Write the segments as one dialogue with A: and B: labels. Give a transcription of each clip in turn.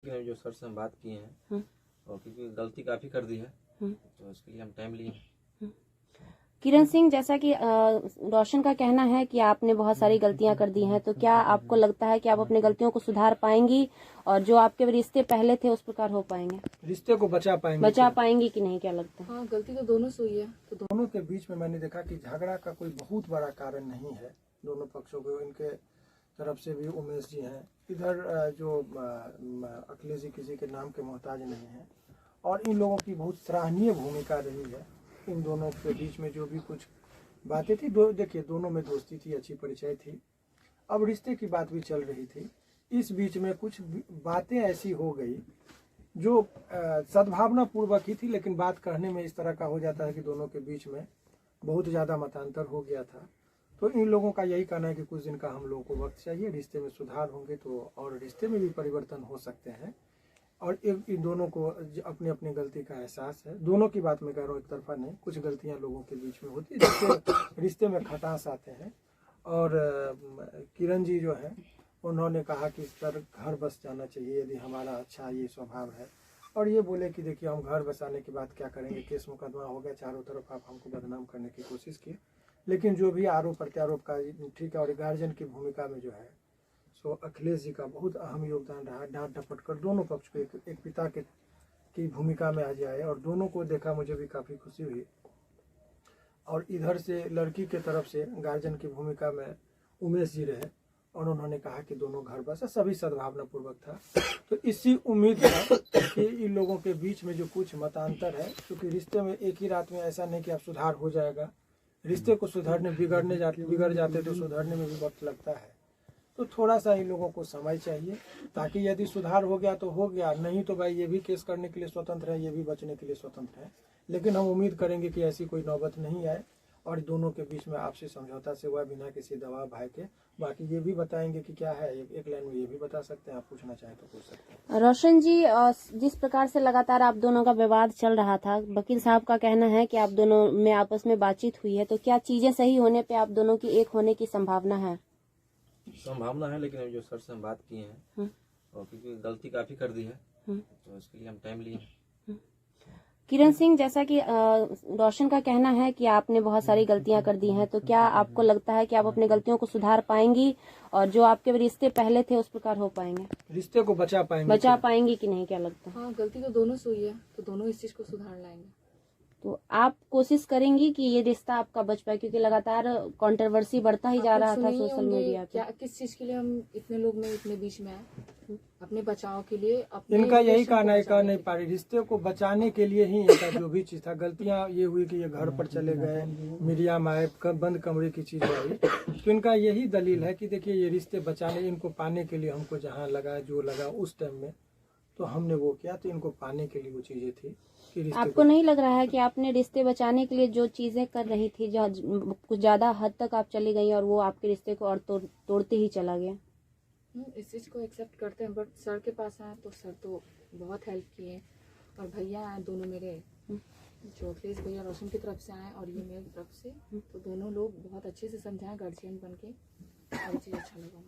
A: जो सर से हम बात किए हैं और क्योंकि गलती काफ़ी कर दी है तो इसके लिए हम टाइम लिए।
B: किरण सिंह, जैसा कि रोशन का कहना है कि आपने बहुत सारी गलतियां कर दी हैं, तो क्या आपको लगता है कि आप अपनी गलतियों को सुधार पाएंगी और जो आपके रिश्ते पहले थे उस प्रकार हो पाएंगे,
C: रिश्ते को बचा पाएंगे
B: कि नहीं? क्या लगता है?
D: हाँ, गलती तो दोनों से हुई है। तो
C: दोनों के बीच में मैंने देखा कि झगड़ा का कोई बहुत बड़ा कारण नहीं है। दोनों पक्षों को, इनके तरफ से भी उमेश जी हैं, इधर जो अखिलेश जी किसी के नाम के मोहताज नहीं है और इन लोगों की बहुत सराहनीय भूमिका रही है। इन दोनों के बीच में जो भी कुछ बातें थी, देखिए दोनों में दोस्ती थी, अच्छी परिचय थी, अब रिश्ते की बात भी चल रही थी। इस बीच में कुछ बातें ऐसी हो गई जो सद्भावना पूर्वक ही थी, लेकिन बात कहने में इस तरह का हो जाता है कि दोनों के बीच में बहुत ज़्यादा मतांतर हो गया था। तो इन लोगों का यही कहना है कि कुछ दिन का हम लोगों को वक्त चाहिए, रिश्ते में सुधार होंगे तो और रिश्ते में भी परिवर्तन हो सकते हैं। और इन दोनों को अपनी अपनी गलती का एहसास है। दोनों की बात मैं कह रहा हूँ, एक तरफा नहीं, कुछ गलतियाँ लोगों के बीच में होती है जिससे रिश्ते में खटास आते हैं। और किरण जी जो है उन्होंने कहा कि सर घर बस जाना चाहिए यदि हमारा अच्छा ये स्वभाव है, और ये बोले कि देखिए हम घर बसाने के बाद क्या करेंगे, केस मुकदमा हो गया चारों तरफ, आप हमको बदनाम करने की कोशिश किए। लेकिन जो भी आरोप प्रत्यारोप का ठीक है। और गार्जियन की भूमिका में जो है सो अखिलेश जी का बहुत अहम योगदान रहा। डांट डपट कर दोनों पक्ष को एक पिता की भूमिका में आ जाए, और दोनों को देखा मुझे भी काफ़ी खुशी हुई। और इधर से लड़की के तरफ से गार्जियन की भूमिका में उमेश जी रहे और उन्होंने कहा कि दोनों घर बसा, सभी सद्भावना पूर्वक था। तो इसी उम्मीद है कि इन लोगों के बीच में जो कुछ मतांतर है, क्योंकि रिश्ते में एक ही रात में ऐसा नहीं कि आप सुधार हो जाएगा, रिश्ते को सुधारने बिगड़ जाते तो सुधारने में भी वक्त लगता है। तो थोड़ा सा इन लोगों को समय चाहिए, ताकि यदि सुधार हो गया तो हो गया, नहीं तो भाई ये भी केस करने के लिए स्वतंत्र है, ये भी बचने के लिए स्वतंत्र है। लेकिन हम उम्मीद करेंगे कि ऐसी कोई नौबत नहीं आए और दोनों के बीच में आपसी समझौता से हुआ, बिना किसी दबाव भय के। बाकी ये भी बताएंगे कि क्या है, एक लाइन में ये भी बता सकते हैं, आप पूछना चाहें तो पूछ सकते हैं।
B: रोशन जी, जिस प्रकार से लगातार आप दोनों का विवाद चल रहा था, वकील साहब का कहना है कि आप दोनों में आपस में बातचीत हुई है, तो क्या चीजें सही होने पे आप दोनों की एक होने की संभावना है?
A: लेकिन जो सर से हम बात किए हैं और क्योंकि गलती काफ़ी कर दी है तो इसके लिए हम टाइम लिए।
B: किरण सिंह, जैसा कि रोशन का कहना है कि आपने बहुत सारी गलतियां कर दी हैं, तो क्या आपको लगता है कि आप अपनी गलतियों को सुधार पाएंगी और जो आपके रिश्ते पहले थे उस प्रकार हो पाएंगे,
C: रिश्ते को बचा पाएंगे
B: कि नहीं? क्या लगता है?
D: हाँ, गलती तो दोनों से हुई है, तो दोनों इस चीज को सुधार लाएंगे।
B: तो आप कोशिश करेंगी कि ये रिश्ता आपका बच पाए, क्योंकि लगातार कंट्रोवर्सी बढ़ता ही जा रहा था सोशल मीडिया पे।
D: क्या किस चीज के लिए हम इतने लोग में इतने बीच में आए? अपने बचाव के लिए।
C: इनका यही कहना है, कह नहीं पा रही, रिश्ते को बचाने के लिए ही इनका जो भी चीज था। गलतियां ये हुई कि ये घर पर चले गए, मीडिया में आए, बंद कमरे की चीज आई, तो इनका यही दलील है कि देखिए ये रिश्ते बचाने, इनको पाने के लिए हमको जहाँ लगा जो लगा उस टाइम में तो हमने वो किया, तो इनको पाने के लिए वो चीजें थी।
B: आपको नहीं लग रहा है कि आपने रिश्ते बचाने के लिए जो चीजें कर रही थी, जो कुछ ज्यादा हद तक आप चली गई और वो आपके रिश्ते को और तोड़ते ही चला गया?
D: इस चीज को एक्सेप्ट करते हैं, बट सर के पास आए तो सर तो बहुत हेल्प किए, और भैया आए दोनों मेरे, जो अखिलेश भैया रोशन की तरफ से आए और ये मेरी तरफ से, तो दोनों लोग बहुत अच्छे से समझाए गार्जियन बन के, और चीज अच्छा लगा।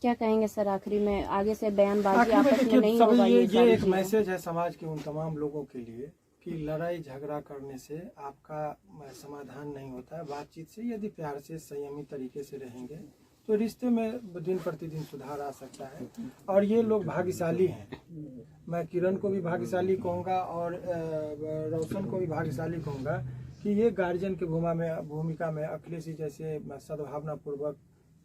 B: क्या कहेंगे सर आखिरी में? आगे से बयानबाजी आपस में नहीं
C: होगा।
B: होगा।
C: ये एक मैसेज है समाज के उन तमाम लोगों के लिए कि लड़ाई झगड़ा करने से आपका समाधान नहीं होता है। बातचीत से, यदि प्यार से संयमी तरीके से रहेंगे तो रिश्ते में दिन प्रतिदिन सुधार आ सकता है। और ये लोग भाग्यशाली हैं, मैं किरण को भी भाग्यशाली कहूँगा और रोशन को भी भाग्यशाली कहूँगा कि ये गार्जियन की भूमिका में अखिलेश जी जैसे सद्भावना पूर्वक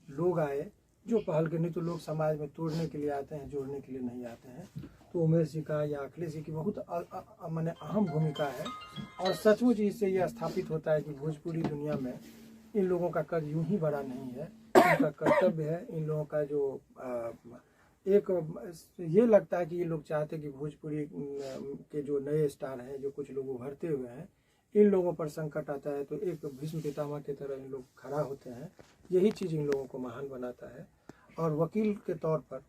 C: लोग आए जो पहल के, नहीं तो लोग समाज में तोड़ने के लिए आते हैं, जोड़ने के लिए नहीं आते हैं। तो उमेश जी का या अखिलेश जी की बहुत माने अहम भूमिका है। और सचमुच इससे यह स्थापित होता है कि भोजपुरी दुनिया में इन लोगों का कद यूं ही बड़ा नहीं है, इनका कर्तव्य है। इन लोगों का जो ये लगता है कि ये लोग चाहते कि भोजपुरी के जो नए स्टार हैं, जो कुछ लोग उभरते हुए हैं, इन लोगों पर संकट आता है तो एक भीष्म पितामह की तरह इन लोग खड़ा होते हैं। यही चीज़ इन लोगों को महान बनाता है। और वकील के तौर पर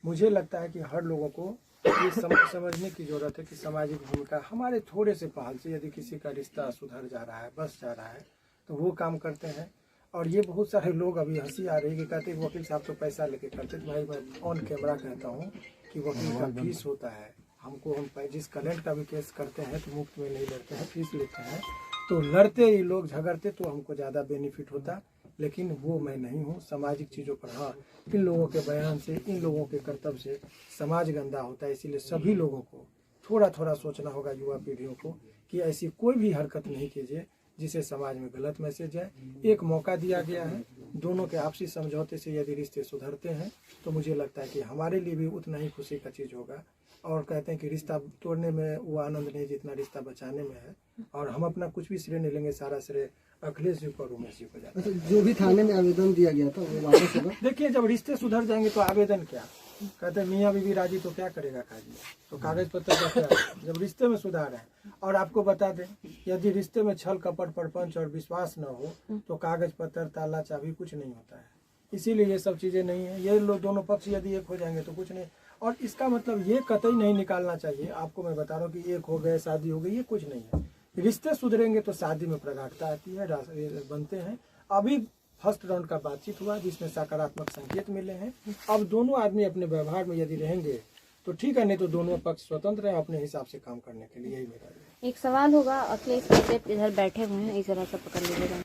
C: मुझे लगता है कि हर लोगों को ये समझने की ज़रूरत है कि सामाजिक भूमिका हमारे थोड़े से पहल से यदि किसी का रिश्ता सुधर जा रहा है, बस जा रहा है, तो वो काम करते हैं। और ये बहुत सारे लोग, अभी हंसी आ रही है कि कहते हैं वकील साहब तो पैसा लेके करते, तो भाई मैं ऑन कैमरा कहता हूँ कि वकील का फीस होता है, हमको हम जिस क्लाइंट का भी केस करते हैं तो मुफ्त में नहीं लड़ते हैं, फीस लेते हैं। तो लड़ते ही लोग झगड़ते तो हमको ज़्यादा बेनिफिट होता, लेकिन वो मैं नहीं हूँ। सामाजिक चीज़ों पर हाँ, इन लोगों के बयान से, इन लोगों के कर्तव्य से समाज गंदा होता है। इसीलिए सभी लोगों को थोड़ा थोड़ा सोचना होगा, युवा पीढ़ियों को, कि ऐसी कोई भी हरकत नहीं कीजिए जिसे समाज में गलत मैसेज जाए। एक मौका दिया गया है, दोनों के आपसी समझौते से यदि रिश्ते सुधरते हैं तो मुझे लगता है कि हमारे लिए भी उतना ही खुशी का चीज़ होगा। और कहते हैं कि रिश्ता तोड़ने में वो आनंद नहीं जितना रिश्ता बचाने में है। और हम अपना कुछ भी श्रेय नहीं लेंगे, सारा श्रेय अखिलेश जी को और उमेश जी को जाता है।
E: जो भी थाने में आवेदन दिया गया था वो वापस होगा।
C: देखिए, जब रिश्ते सुधर जाएंगे तो आवेदन क्या, कहते हैं मियाँ बीवी राजी तो क्या करेगा काजी, तो कागज पत्र का क्या। जब रिश्ते में सुधार है, और आपको बता दें, यदि रिश्ते में छल कपट परपंच और विश्वास न हो तो कागज पत्र ताला चाबी कुछ नहीं होता है। इसीलिए ये सब चीजें नहीं है। ये लोग दोनों पक्ष यदि एक हो जाएंगे तो कुछ नहीं। और इसका मतलब ये कतई नहीं निकालना चाहिए, आपको मैं बता रहा हूँ कि एक हो गए शादी हो गई, ये कुछ नहीं है। रिश्ते सुधरेंगे तो शादी में प्रगाढ़ता आती है, बनते हैं। अभी फर्स्ट राउंड का बातचीत हुआ जिसमें सकारात्मक संकेत मिले हैं। अब दोनों आदमी अपने व्यवहार में यदि रहेंगे तो ठीक है, नहीं तो दोनों पक्ष स्वतंत्र हैं अपने हिसाब से काम करने के लिए। यही मेरा
B: एक सवाल होगा, अखिलेश इधर बैठे हुए हैं, इस तरह से पकड़ लीजिएगा।